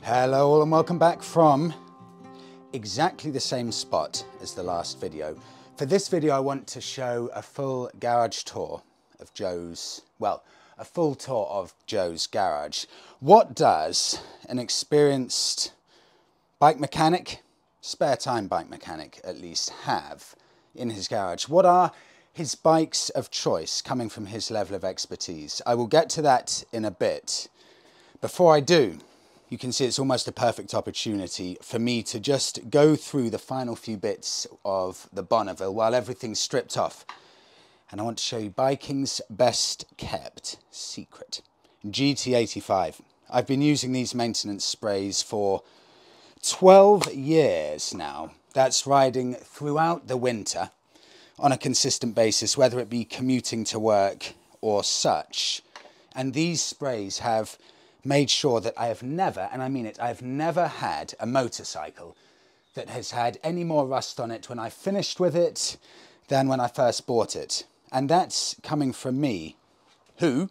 Hello all and welcome back from exactly the same spot as the last video. For this video I want to show a full garage tour of Joe's, well, a full tour of Joe's garage. What does an experienced bike mechanic, spare time bike mechanic at least, have in his garage? What are his bikes of choice coming from his level of expertise? I will get to that in a bit. Before I do, you can see it's almost a perfect opportunity for me to just go through the final few bits of the Bonneville while everything's stripped off. And I want to show you biking's best kept secret, GT85. I've been using these maintenance sprays for 12 years now. That's riding throughout the winter on a consistent basis, whether it be commuting to work or such. And these sprays have made sure that I have never, and I mean it, I've never had a motorcycle that has had any more rust on it when I finished with it than when I first bought it. And that's coming from me, who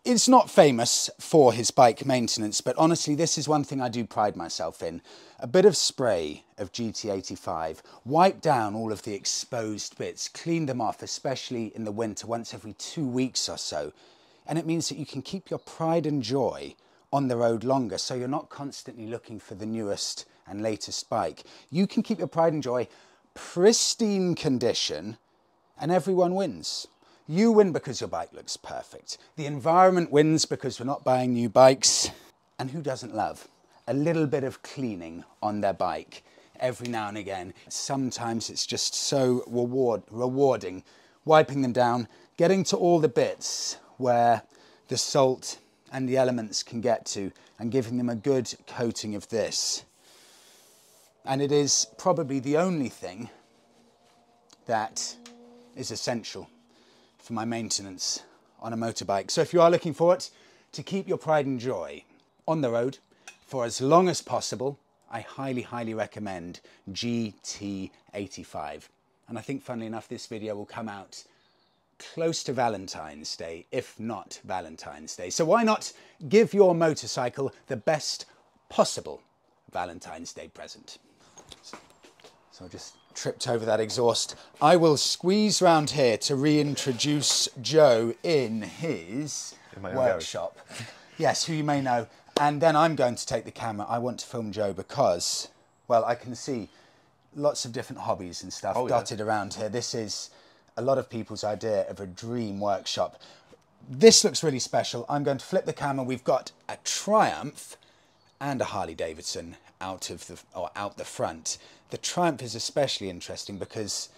is not famous for his bike maintenance, but honestly, this is one thing I do pride myself in. A bit of spray of GT85, wipe down all of the exposed bits, clean them off, especially in the winter, once every 2 weeks or so. And it means that you can keep your pride and joy on the road longer, so you're not constantly looking for the newest and latest bike. You can keep your pride and joy pristine condition, and everyone wins. You win because your bike looks perfect. The environment wins because we're not buying new bikes. And who doesn't love a little bit of cleaning on their bike every now and again? Sometimes it's just so rewarding, wiping them down, getting to all the bits where the salt and the elements can get to, and giving them a good coating of this. And it is probably the only thing that is essential for my maintenance on a motorbike. So if you are looking for it to keep your pride and joy on the road for as long as possible, I highly, highly recommend GT85. And I think, funnily enough, this video will come out close to Valentine's Day, if not Valentine's Day. So why not give your motorcycle the best possible Valentine's Day present? So I just tripped over that exhaust. I will squeeze round here to reintroduce Joe in his workshop. Yes, who you may know. And then I'm going to take the camera. I want to film Joe because, well, I can see lots of different hobbies and stuff dotted around here. This is a lot of people's idea of a dream workshop. This looks really special. I'm going to flip the camera. We've got a Triumph and a Harley Davidson out the front. The Triumph is especially interesting because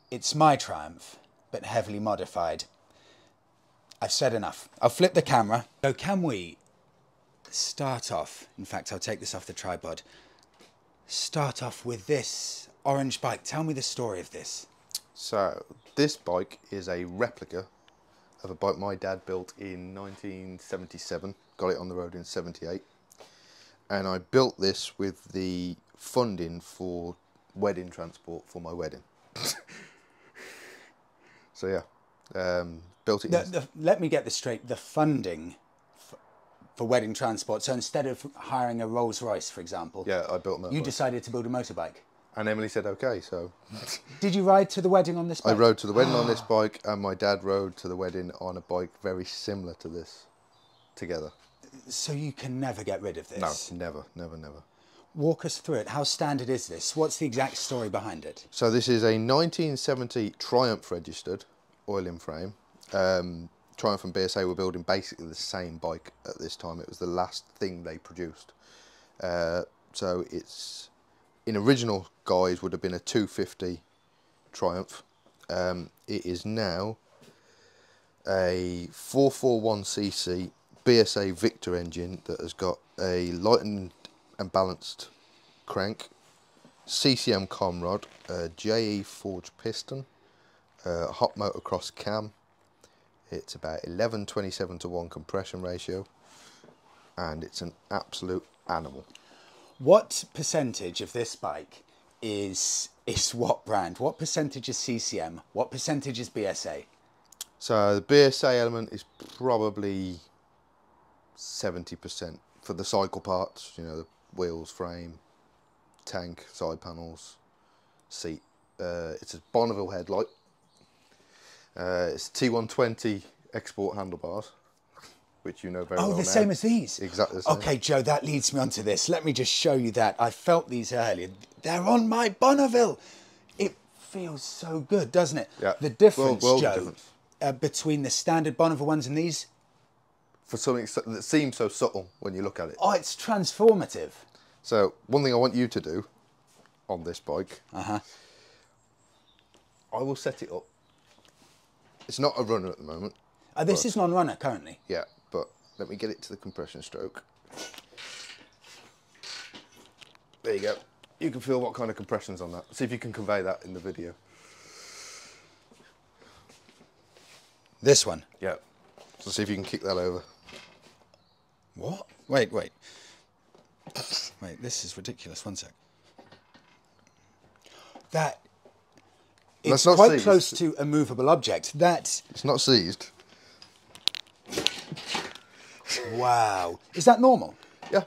it's my Triumph, but heavily modified. I've said enough. I'll flip the camera. So can we start off, in fact, I'll take this off the tripod, start off with this orange bike. Tell me the story of this. So this bike is a replica of a bike my dad built in 1977, got it on the road in 78, and I built this with the funding for wedding transport for my wedding. So yeah, built it. Let me get this straight, the funding for wedding transport, so instead of hiring a Rolls Royce, for example, yeah, I built a motorbike. You decided to build a motorbike? And Emily said, okay, so. Did you ride to the wedding on this bike? I rode to the wedding on this bike, and my dad rode to the wedding on a bike very similar to this, together. So you can never get rid of this? No, never, never, never. Walk us through it. How standard is this? What's the exact story behind it? So this is a 1970 Triumph registered oil-in frame. Triumph and BSA were building basically the same bike at this time. It was the last thing they produced. So it's, in original guise, would have been a 250 Triumph. It is now a 441cc BSA Victor engine that has got a lightened and balanced crank, CCM Comrod, a JE forged piston, a hot motocross cam. It's about 11:27:1 compression ratio, and it's an absolute animal. What percentage of this bike is what brand? What percentage is CCM? What percentage is BSA? So the BSA element is probably 70%, for the cycle parts, you know, the wheels, frame, tank, side panels, seat. It's a Bonneville headlight. It's T120 export handlebars, which you know very well. Oh, now. the same as these? Exactly the same. Okay, Joe, that leads me on to this. Let me just show you that. I felt these earlier. They're on my Bonneville. It feels so good, doesn't it? Yeah. The difference, World Joe, difference. Between the standard Bonneville ones and these? For something that seems so subtle when you look at it. Oh, it's transformative. So, one thing I want you to do on this bike, Uh-huh. I will set it up. It's not a runner at the moment. This is non-runner currently. Yeah, but let me get it to the compression stroke. There you go. You can feel what kind of compression's on that. See if you can convey that in the video. This one? Yeah. So see if you can kick that over. What? Wait. Wait, this is ridiculous. One sec. It's not quite seized. close to a movable object. It's not seized. Wow. Is that normal? Yeah.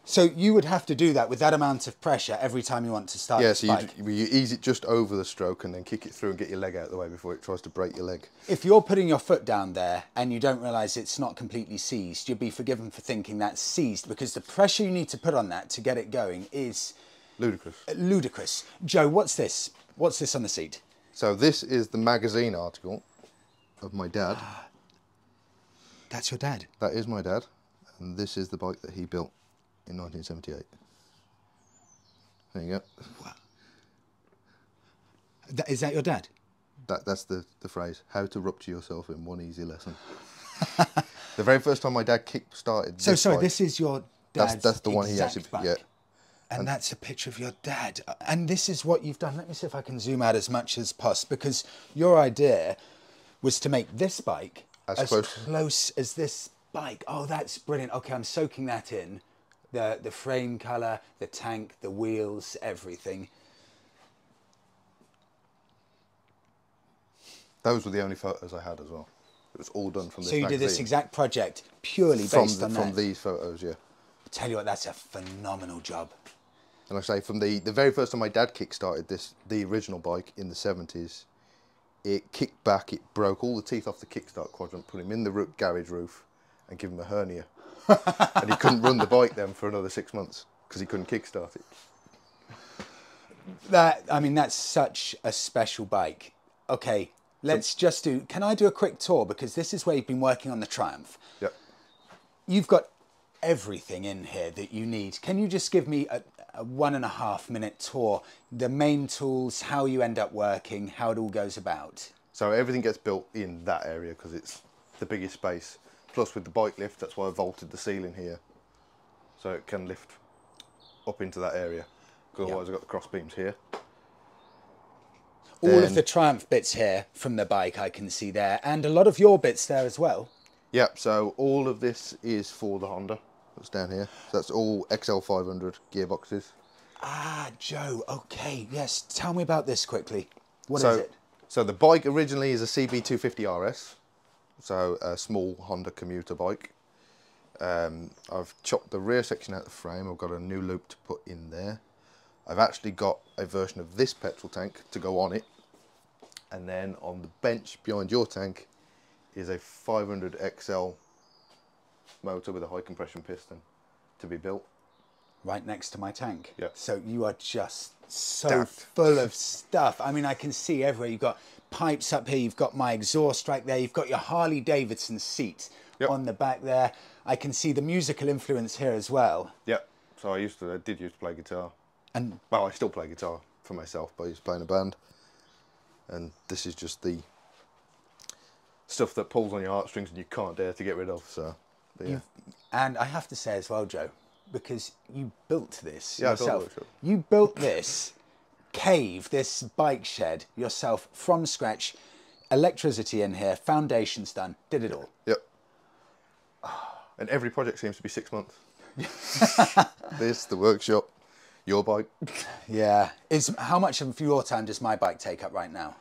So you would have to do that with that amount of pressure every time you want to start Yeah, the so bike. you ease it just over the stroke and then kick it through and get your leg out of the way before it tries to break your leg. If you're putting your foot down there and you don't realise it's not completely seized, you'll be forgiven for thinking that's seized, because the pressure you need to put on that to get it going is Ludicrous. ludicrous. Joe, what's this? What's this on the seat? So this is the magazine article of my dad. That's your dad? That is my dad. And this is the bike that he built in 1978. There you go. Wow. Is that your dad? That's the phrase. How to rupture yourself in one easy lesson. The very first time my dad kick-started So, this sorry, bike, this is your dad's that's the one he exact actually... bike. Yeah. And that's a picture of your dad. And this is what you've done. Let me see if I can zoom out as much as possible, because your idea was to make this bike as close as this bike. Oh, that's brilliant. Okay, I'm soaking that in. The frame colour, the tank, the wheels, everything. Those were the only photos I had as well. It was all done from this So you magazine. did this exact project purely based on that? From these photos, yeah. I tell you what, that's a phenomenal job. And I say, from the very first time my dad kick-started the original bike in the 70s, it kicked back, it broke all the teeth off the kickstart quadrant, put him in the garage roof and give him a hernia. And he couldn't run the bike then for another 6 months because he couldn't kickstart it. That's such a special bike. Okay, can I do a quick tour? Because this is where you've been working on the Triumph. Yep. You've got everything in here that you need. Can you just give me a 1.5 minute tour? The main tools, how you end up working, how it all goes about. So everything gets built in that area because it's the biggest space. Plus with the bike lift, that's why I vaulted the ceiling here. So it can lift up into that area. Because otherwise I've got the cross beams here. All of the Triumph bits here from the bike I can see there, and a lot of your bits there as well. Yep, so all of this is for the Honda. That's down here. So that's all XL500 gearboxes. Ah, Joe, okay, yes. Tell me about this quickly. What is it? So the bike originally is a CB250 RS. So a small Honda commuter bike. I've chopped the rear section out of the frame. I've got a new loop to put in there. I've actually got a version of this petrol tank to go on it. And then on the bench behind your tank is a 500 XL motor with a high compression piston to be built. Right next to my tank. Yeah. So you are just so full of stuff. I mean, I can see everywhere. You've got pipes up here. You've got my exhaust right there. You've got your Harley Davidson seat on the back there. I can see the musical influence here as well. Yeah. So I did used to play guitar. And well, I still play guitar for myself, but I used to play in a band. And this is just the stuff that pulls on your heartstrings and you can't dare to get rid of. So, yeah. And I have to say as well, Joe, because you built this yourself. I thought you built this cave, this bike shed yourself from scratch. Electricity in here, foundations done, did it all. Yep. And every project seems to be 6 months. This, the workshop, your bike. Yeah. How much of your time does my bike take up right now?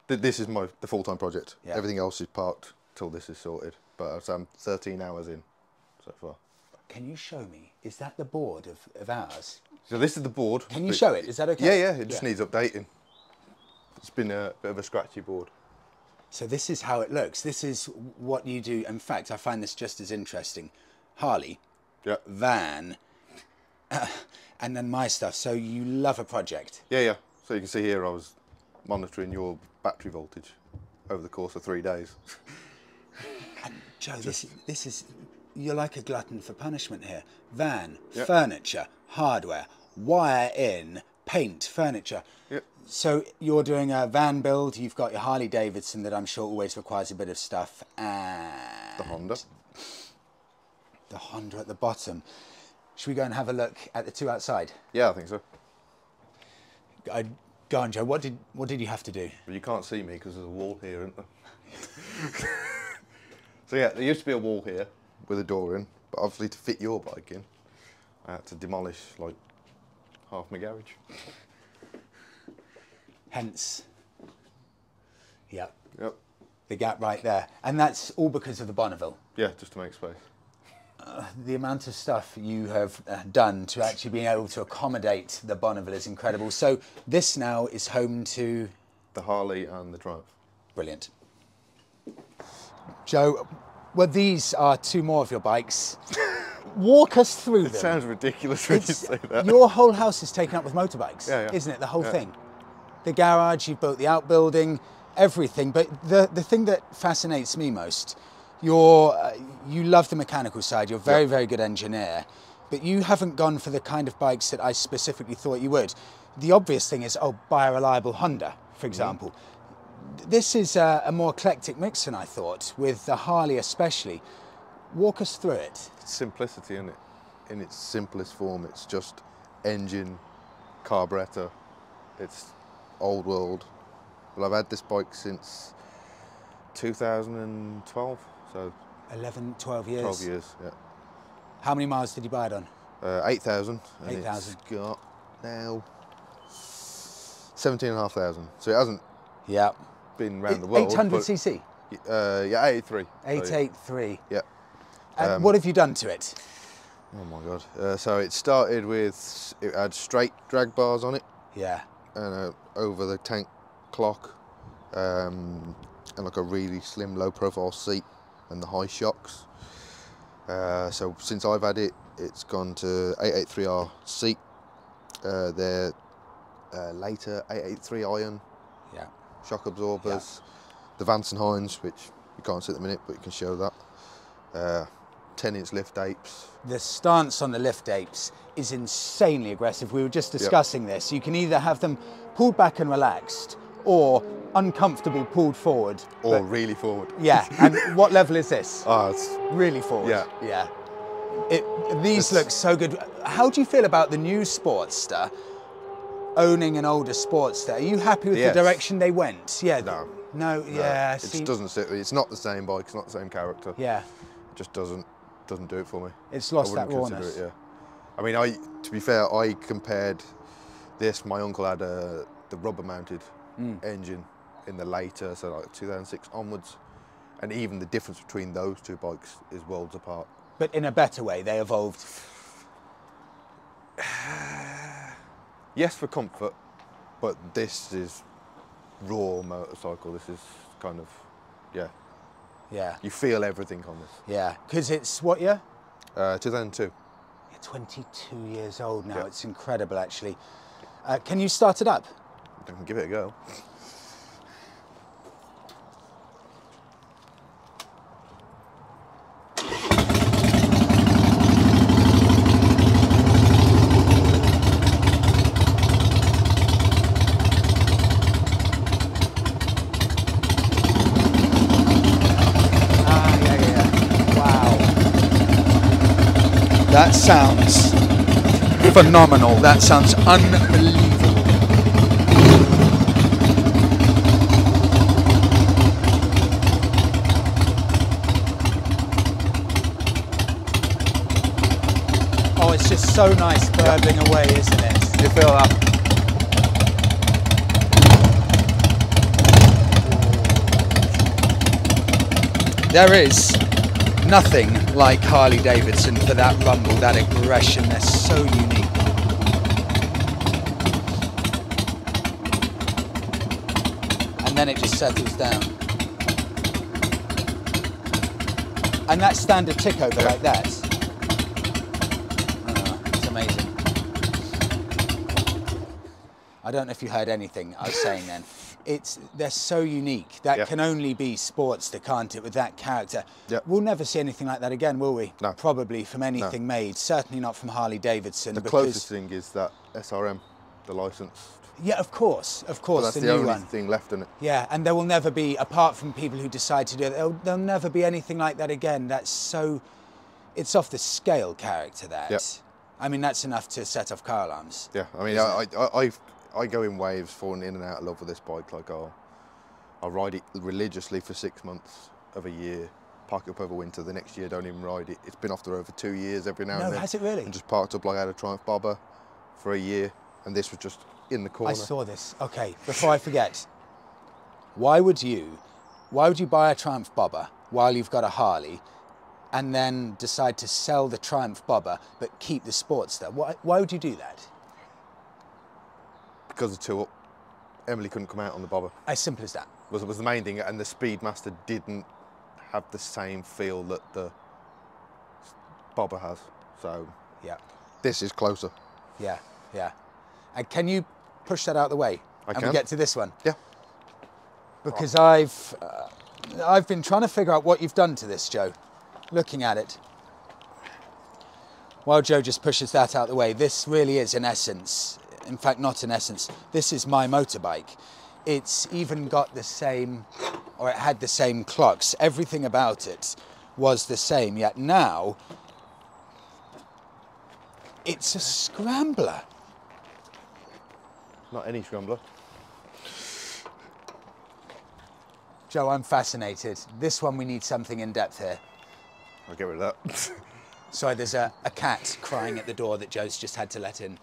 This is the full-time project. Yeah. Everything else is parked till this is sorted. but I'm 13 hours in so far. Can you show me? Is that the board of ours? So this is the board. Can you show it? Is that okay? Yeah, it just needs updating. It's been a bit of a scratchy board. So this is how it looks. This is what you do. In fact, I find this just as interesting. Harley, van, and then my stuff. So you love a project. Yeah. So you can see here I was monitoring your battery voltage over the course of 3 days. And Joe, this is, you're like a glutton for punishment here. Van, furniture, hardware, wire in, paint, furniture. Yep. So you're doing a van build, you've got your Harley Davidson that I'm sure always requires a bit of stuff, and The Honda. The Honda at the bottom. Should we go and have a look at the two outside? Yeah, I think so. Go on, Joe, what did you have to do? But you can't see me because there's a wall here, isn't there? So yeah, there used to be a wall here with a door in, but obviously to fit your bike in, I had to demolish like half my garage. Hence, yep, the gap right there. And that's all because of the Bonneville. Yeah, just to make space. The amount of stuff you have done to actually being able to accommodate the Bonneville is incredible. So this now is home to... The Harley and the Triumph. Brilliant. Joe, well, these are two more of your bikes. Walk us through them. It sounds ridiculous when you say that. Your whole house is taken up with motorbikes, yeah. Isn't it? The whole thing. The garage, you've built the outbuilding, everything. But the thing that fascinates me most, you love the mechanical side. You're a very, very good engineer. But you haven't gone for the kind of bikes that I specifically thought you would. The obvious thing is, buy a reliable Honda, for example. This is a more eclectic mix than I thought, with the Harley especially. Walk us through it. It's simplicity, isn't it? In its simplest form, it's just engine, carburetor. It's old world. Well, I've had this bike since 2012, so 11, 12 years. 12 years, yeah. How many miles did you buy it on? 8,000. 8,000. It's got now 17,500. So it hasn't been around the world. 800cc? Yeah, 883. 883. Yeah. And what have you done to it? Oh my God. So it started with, it had straight drag bars on it. Yeah. And over the tank clock. And like a really slim low profile seat and the high shocks. So since I've had it, it's gone to 883R seat. They're later 883 iron shock absorbers. The Vance & Hines, which you can't see at the minute, but you can show that. 10-inch lift apes. The stance on the lift apes is insanely aggressive. We were just discussing this. You can either have them pulled back and relaxed, or uncomfortable pulled forward. Or really forward. Yeah, and what level is this? It's really forward. Yeah. These look so good. How do you feel about the new Sportster owning an older Sportster? Are you happy with the direction they went? Yeah. No, yeah. It just doesn't sit. It's not the same bike. It's not the same character. Yeah. It just doesn't do it for me. It's lost that rawness. I mean, to be fair, I compared this. My uncle had the rubber-mounted engine in the later, so like 2006 onwards, and even the difference between those two bikes is worlds apart. But in a better way, they evolved. Yes, for comfort, but this is raw motorcycle. This is kind of, Yeah. You feel everything on this. Yeah, because it's what year? 2002. You're 22 years old now. It's incredible, actually. Can you start it up? I can give it a go. That sounds phenomenal. That sounds unbelievable. Oh, it's just so nice burbling away, isn't it? You feel that? There is Nothing like Harley Davidson for that rumble, that aggression. They're so unique. And then it just settles down. And that standard tick over like that. Oh, it's amazing. I don't know if you heard anything I was saying then. They're so unique. That can only be Sportster, can't it, with that character? We'll never see anything like that again, will we? No. Probably from anything made. Certainly not from Harley Davidson. The closest thing is that SRM, the licensed. Yeah, of course, But that's the only thing left in it. Yeah, and there will never be, apart from people who decide to do it, there'll never be anything like that again. That's so, it's off the scale character, that. I mean, that's enough to set off car alarms. Yeah, I mean, I go in waves, falling in and out of love with this bike. Like, I'll ride it religiously for 6 months of a year, park it up over winter, the next year don't even ride it. It's been off the road for 2 years every now and then. No, has it really? And just parked up like I had a Triumph Bobber for a year, and this was just in the corner. I saw this. Okay, before I forget, why would you buy a Triumph Bobber while you've got a Harley and then decide to sell the Triumph Bobber but keep the Sportster? Why would you do that? Because of two up, Emily couldn't come out on the Bobber. As simple as that. Was the main thing, and the Speedmaster didn't have the same feel that the Bobber has. So yeah, this is closer. Yeah, yeah. And can you push that out of the way? I can. We get to this one? Yeah. Because I've been trying to figure out what you've done to this, Joe. Looking at it. While Joe just pushes that out of the way, this really is in essence, in fact not in essence, this is my motorbike. It's even got the same, or it had the same clocks. Everything about it was the same, yet now it's a Scrambler. Not any Scrambler. Joe, I'm fascinated. This one we need something in depth here. I'll get rid of that. Sorry, there's a cat crying at the door that Joe's just had to let in.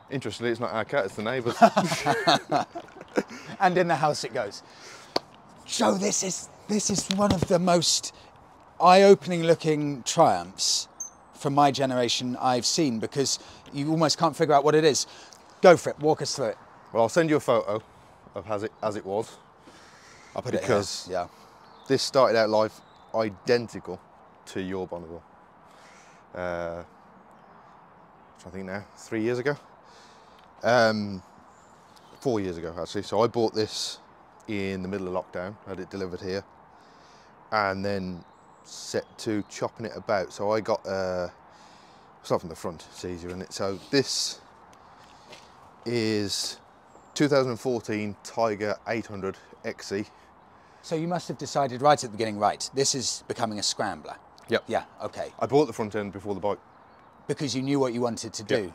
Interestingly, it's not our cat, it's the neighbour's. And in the house it goes. Joe, this is one of the most eye-opening looking Triumphs from my generation I've seen, because you almost can't figure out what it is. Go for it, walk us through it. Well, I'll send you a photo of as it was. I'll put it here. Because yeah, this started out life identical to your Bonneville. I think now, 3 years ago. 4 years ago actually. So I bought this in the middle of lockdown, had it delivered here, and then set to chopping it about. So I got start from the front, it's easier, isn't it? So this is 2014 Tiger 800 XE. So you must have decided right at the beginning, right, this is becoming a Scrambler. Yep. Yeah, okay. I bought the front end before the bike. Because you knew what you wanted to do. Yep.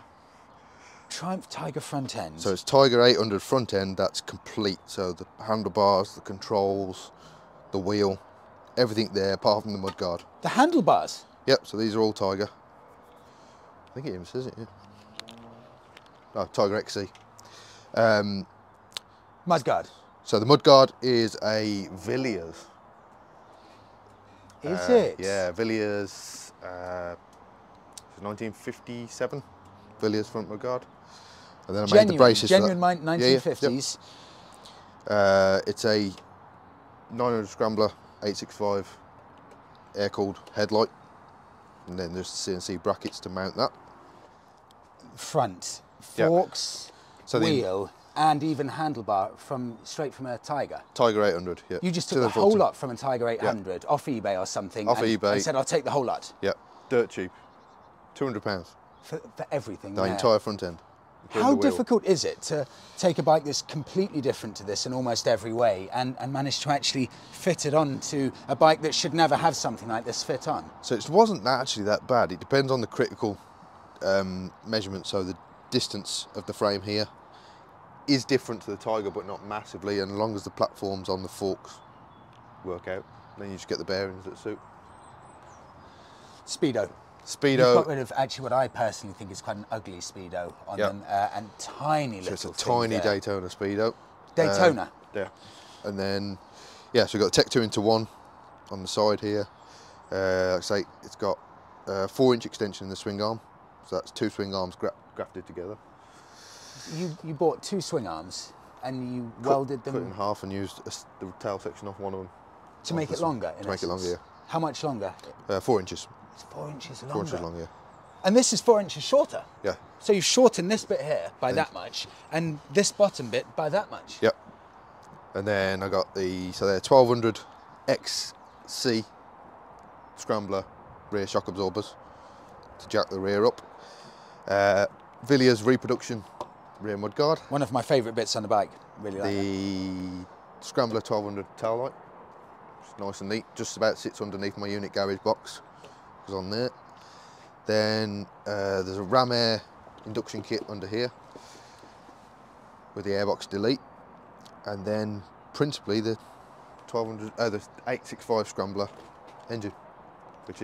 Triumph Tiger front end. So it's Tiger 800 front end, that's complete. So the handlebars, the controls, the wheel, everything there apart from the mudguard. The handlebars? Yep, so these are all Tiger. I think it even says it, yeah. Oh, Tiger XE. Mudguard. So the mudguard is a Villiers. Is it? Yeah, Villiers, 1957, Villiers front mudguard. And then I made the braces for that. Genuine 1950s. Yeah. It's a 900 Scrambler 865 air-cooled headlight. And then there's CNC brackets to mount that. Front, forks, so wheel, and even handlebar straight from a Tiger. Tiger 800, yeah. You just took the whole lot from a Tiger 800 off eBay or something. Off eBay. And said, I'll take the whole lot. Yeah, dirt cheap. £200. For everything. The entire front end. How difficult is it to take a bike that's completely different to this in almost every way and manage to actually fit it onto a bike that should never have something like this fit on? So it wasn't actually that bad. It depends on the critical measurement. So the distance of the frame here is different to the Tiger, but not massively. And as long as the platforms on the forks work out, then you just get the bearings that suit. Speedo. Speedo. You've got rid of actually what I personally think is quite an ugly Speedo on them, and tiny little. So it's a tiny Daytona Speedo. Daytona. Yeah. And then, yeah, so we've got the Tech 2 into 1 on the side here. Like I say, it's got a 4-inch extension in the swing arm. So that's 2 swing arms grafted together. You bought 2 swing arms and you welded them? Cut it in half and used the tail section off one of them. To make it longer, in To make it longer, yeah. How much longer? 4 inches. It's 4 inches longer. 4 inches long, yeah. And this is 4 inches shorter? Yeah. So you've shortened this bit here by that much, and this bottom bit by that much? Yep. And then I got so they're 1200 XC Scrambler rear shock absorbers to jack the rear up. Villiers reproduction rear mudguard. One of my favourite bits on the bike, really like The Scrambler 1200 tail light. It's nice and neat, just about sits underneath my unit garage box. It's on there. Then there's a Ram Air induction kit under here with the airbox delete, and then principally the 865 Scrambler engine,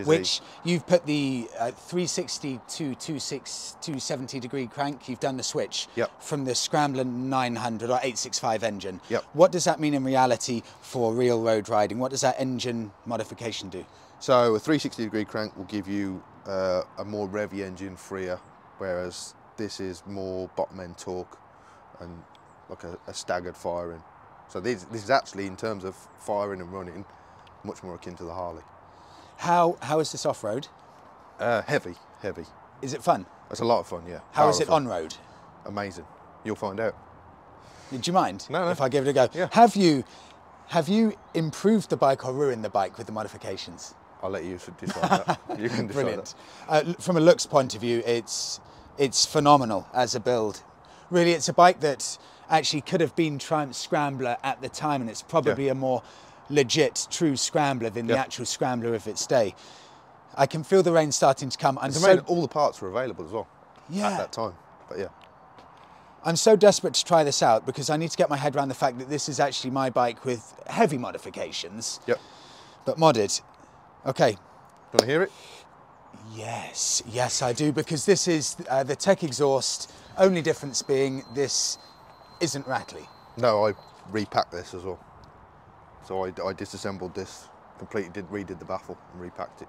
which you've put the 360 to 270 degree crank. You've done the switch from the Scrambler 900 or 865 engine. Yep. What does that mean in reality for real road riding? What does that engine modification do? So a 360 degree crank will give you a more revvy engine, freer, whereas this is more bottom end torque and like a staggered firing. So this is actually, in terms of firing and running, much more akin to the Harley. How is this off road? Heavy. Is it fun? It's a lot of fun, yeah. How is it on road? Amazing. You'll find out. Do you mind No. if I give it a go? Yeah. Have you improved the bike or ruined the bike with the modifications? I'll let you decide that. You can decide. Brilliant. From a looks point of view, it's phenomenal as a build. Really, it's a bike that actually could have been Triumph Scrambler at the time, and it's probably a more legit, true Scrambler than the actual Scrambler of its day. I can feel the rain starting to come. All the parts were available as well at that time. But yeah. I'm so desperate to try this out because I need to get my head around the fact that this is actually my bike with heavy modifications. Yep. But modded. Okay. Do you want to hear it? Yes I do, because this is the Tech exhaust, only difference being this isn't rattly. No, I repacked this as well. So I disassembled this, redid the baffle and repacked it.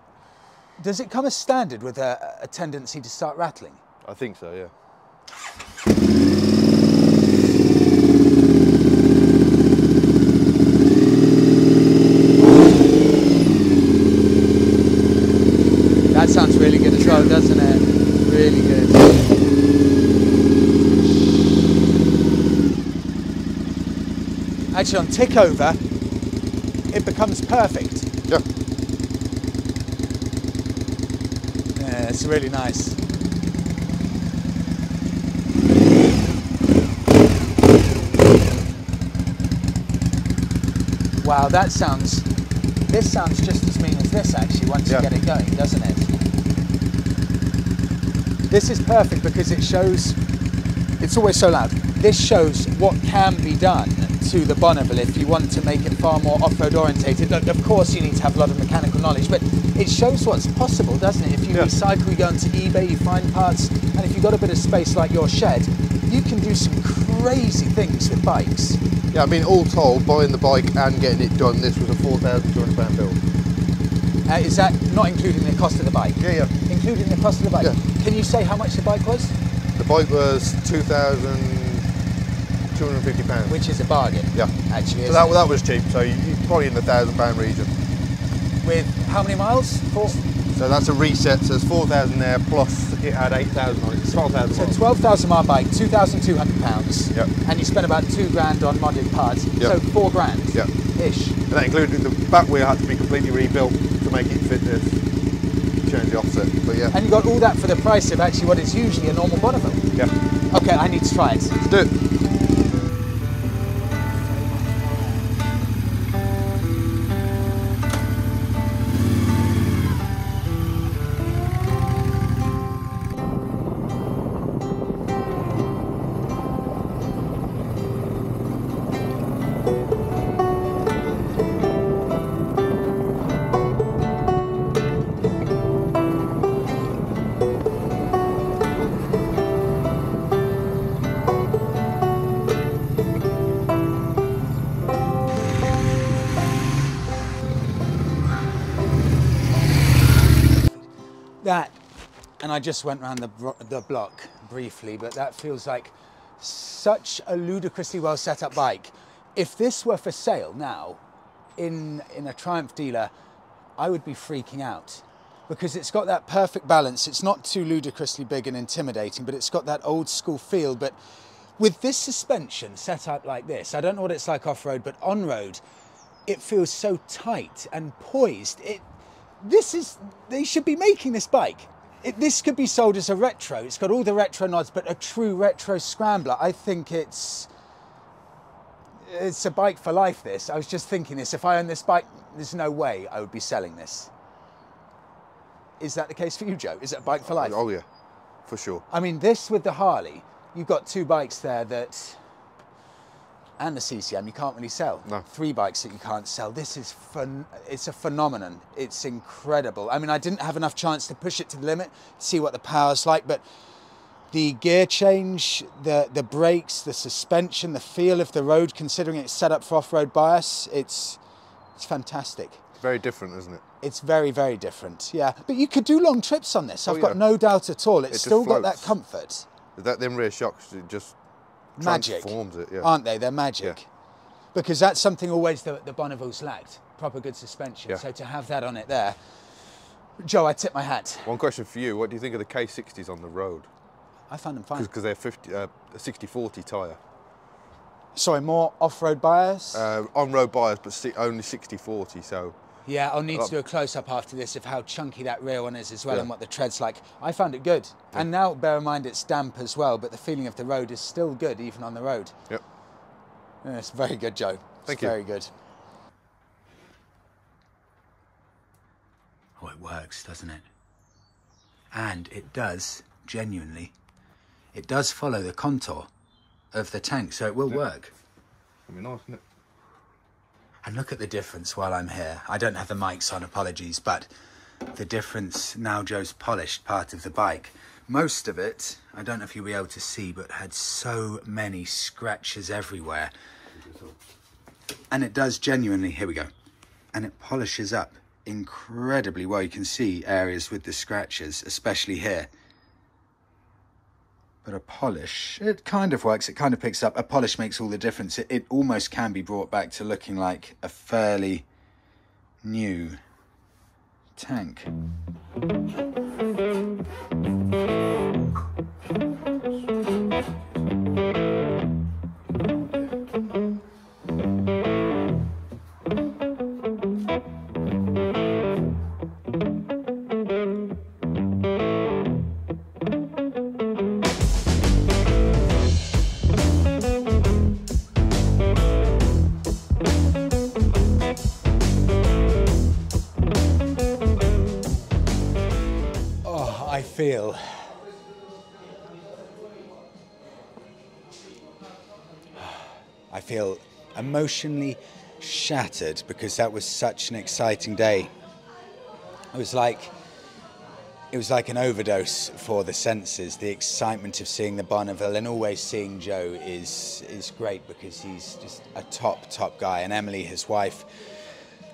Does it come as standard with a tendency to start rattling? I think so, yeah. That sounds really good as well, doesn't it? Really good. Actually, on tick over, it becomes perfect. Yeah. Yeah, it's really nice. Wow, this sounds just as mean as this actually once you get it going, doesn't it? This is perfect because it shows, it's always so loud, this shows what can be done to the Bonneville if you want to make it far more off-road orientated. Look, of course you need to have a lot of mechanical knowledge, but it shows what's possible, doesn't it? If you recycle, you go onto eBay, you find parts, and if you've got a bit of space like your shed, you can do some crazy things with bikes. Yeah, I mean, all told, buying the bike and getting it done, this was a £4,200 build. Is that not including the cost of the bike? Yeah. Including the cost of the bike? Yeah. Can you say how much the bike was? The bike was £2,250. Which is a bargain. Yeah. Actually, so that was cheap, so you're probably in the £1,000 region. With how many miles? 4? So that's a reset, so there's 4,000 there, plus it had 8,000 on it, it's 12,000 So 12,000 mile bike, £2,200. Yep. And you spent about £2,000 on modded parts. Yep. So £4,000. Yep. Ish. And that included the back wheel had to be completely rebuilt to make it fit this, change the offset, but yeah. And you got all that for the price of actually what is usually a normal Bonneville. Yeah. Okay, I need to try it. Let's do it. That, and I just went around the block briefly, but that feels like such a ludicrously well set up bike. If this were for sale now in a Triumph dealer, I would be freaking out, because it's got that perfect balance. It's not too ludicrously big and intimidating, but it's got that old school feel. But with this suspension set up like this, I don't know what it's like off-road, but on-road, it feels so tight and poised. They should be making this bike. This could be sold as a retro. It's got all the retro nods, but a true retro scrambler. I think it's a bike for life, this. I was just thinking this. If I owned this bike, there's no way I would be selling this. Is that the case for you, Joe? Is it a bike for life? Oh, yeah, for sure. I mean, this with the Harley, you've got two bikes there that, and the CCM, you can't really sell. No. Three bikes that you can't sell. This is it's a phenomenon. It's incredible. I mean, I didn't have enough chance to push it to the limit, see what the power's like, but the gear change, the brakes, the suspension, the feel of the road, considering it's set up for off-road bias, it's fantastic. It's very different, isn't it? It's very, very different, yeah. But you could do long trips on this. I've yeah. got no doubt at all. It's still got that floats. comfort. Them rear shocks, it just Magic, transforms it, yeah. aren't they? They're magic. Yeah. Because that's something always the Bonnevilles lacked, proper good suspension. Yeah. So to have that on it there, Joe, I tip my hat. One question for you, what do you think of the K60s on the road? I found them fine. Because they're a 60/40 tyre. Sorry, more off-road bias? On-road bias, but only 60/40, so... Yeah, I'll need to do a close-up after this of how chunky that rear one is as well, Yeah. and what the tread's like. I found it good. Yeah. And now, bear in mind, it's damp as well, but the feeling of the road is still good, even on the road. Yep. Yeah, it's very good, Joe. Thank you. Very good. Oh, it works, doesn't it? And it does, genuinely, it does follow the contour of the tank, so it will work. That'd be nice, isn't it? And look at the difference while I'm here. I don't have the mics on, apologies, but the difference now Joe's polished part of the bike. Most of it, I don't know if you'll be able to see, but had so many scratches everywhere. And it does genuinely, here we go, and it polishes up incredibly well. You can see areas with the scratches, especially here. But a polish, it kind of works, it kind of picks up. A polish makes all the difference. It almost can be brought back to looking like a fairly new tank. I feel emotionally shattered because that was such an exciting day. It was like an overdose for the senses. The excitement of seeing the Bonneville and always seeing Joe is great because he's just a top guy. And Emily, his wife,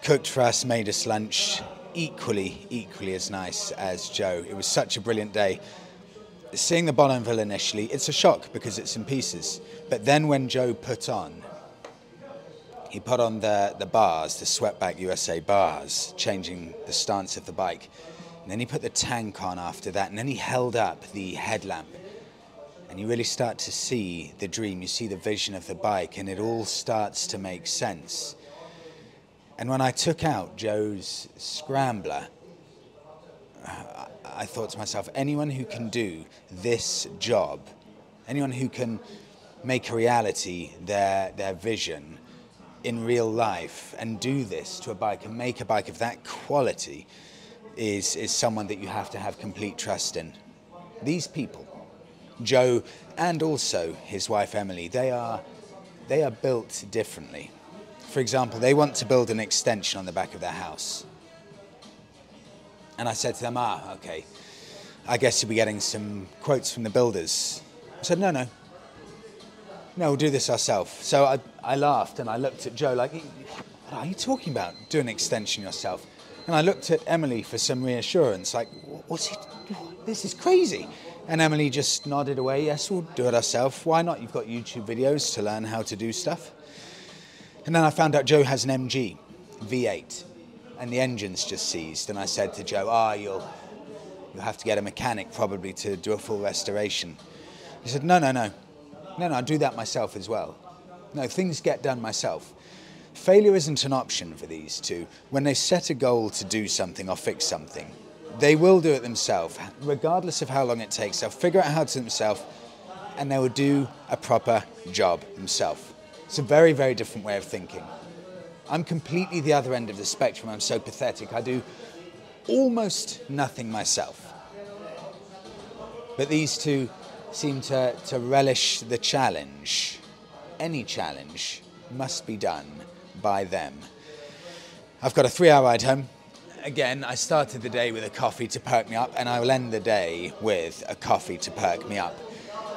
cooked for us, made us lunch, equally as nice as Joe. It was such a brilliant day. Seeing the Bonneville initially, it's a shock because it's in pieces. But then when Joe put on the bars, the Sweatback USA bars, changing the stance of the bike. And then he put the tank on after that, and then he held up the headlamp. And you really start to see the dream, you see the vision of the bike, and it all starts to make sense. And when I took out Joe's Scrambler, I thought to myself, anyone who can do this job, anyone who can make a reality their vision in real life and do this to a bike and make a bike of that quality is someone that you have to have complete trust in. These people, Joe and also his wife Emily, they are built differently. For example, they want to build an extension on the back of their house. And I said to them, okay, I guess you'll be getting some quotes from the builders. I said, no, we'll do this ourselves. So I laughed and I looked at Joe like, what are you talking about? Do an extension yourself. And I looked at Emily for some reassurance, like, what's it? This is crazy. And Emily just nodded away, yes, we'll do it ourselves. Why not? You've got YouTube videos to learn how to do stuff. And then I found out Joe has an MG V8 and the engine's just seized. And I said to Joe, you'll have to get a mechanic probably to do a full restoration. He said, no, I'll do that myself as well. No, things get done myself. Failure isn't an option for these two. When they set a goal to do something or fix something, they will do it themselves, regardless of how long it takes. They'll figure out how to themselves, and they will do a proper job themselves. It's a very, very different way of thinking. I'm completely the other end of the spectrum. I'm so pathetic. I do almost nothing myself. But these two seem to relish the challenge. Any challenge must be done by them. I've got a 3-hour ride home. Again, I started the day with a coffee to perk me up, and I will end the day with a coffee to perk me up.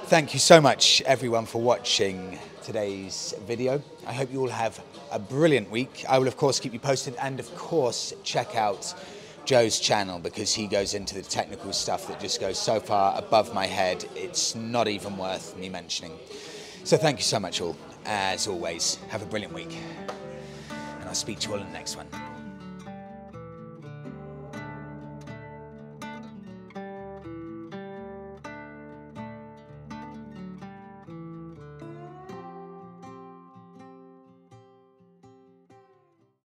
Thank you so much, everyone, for watching today's video. I hope you all have a brilliant week. I will, of course, keep you posted, and, of course, check out Joe's channel, because he goes into the technical stuff that just goes so far above my head, it's not even worth me mentioning. So thank you so much all. As always, have a brilliant week. And I'll speak to you all in the next one.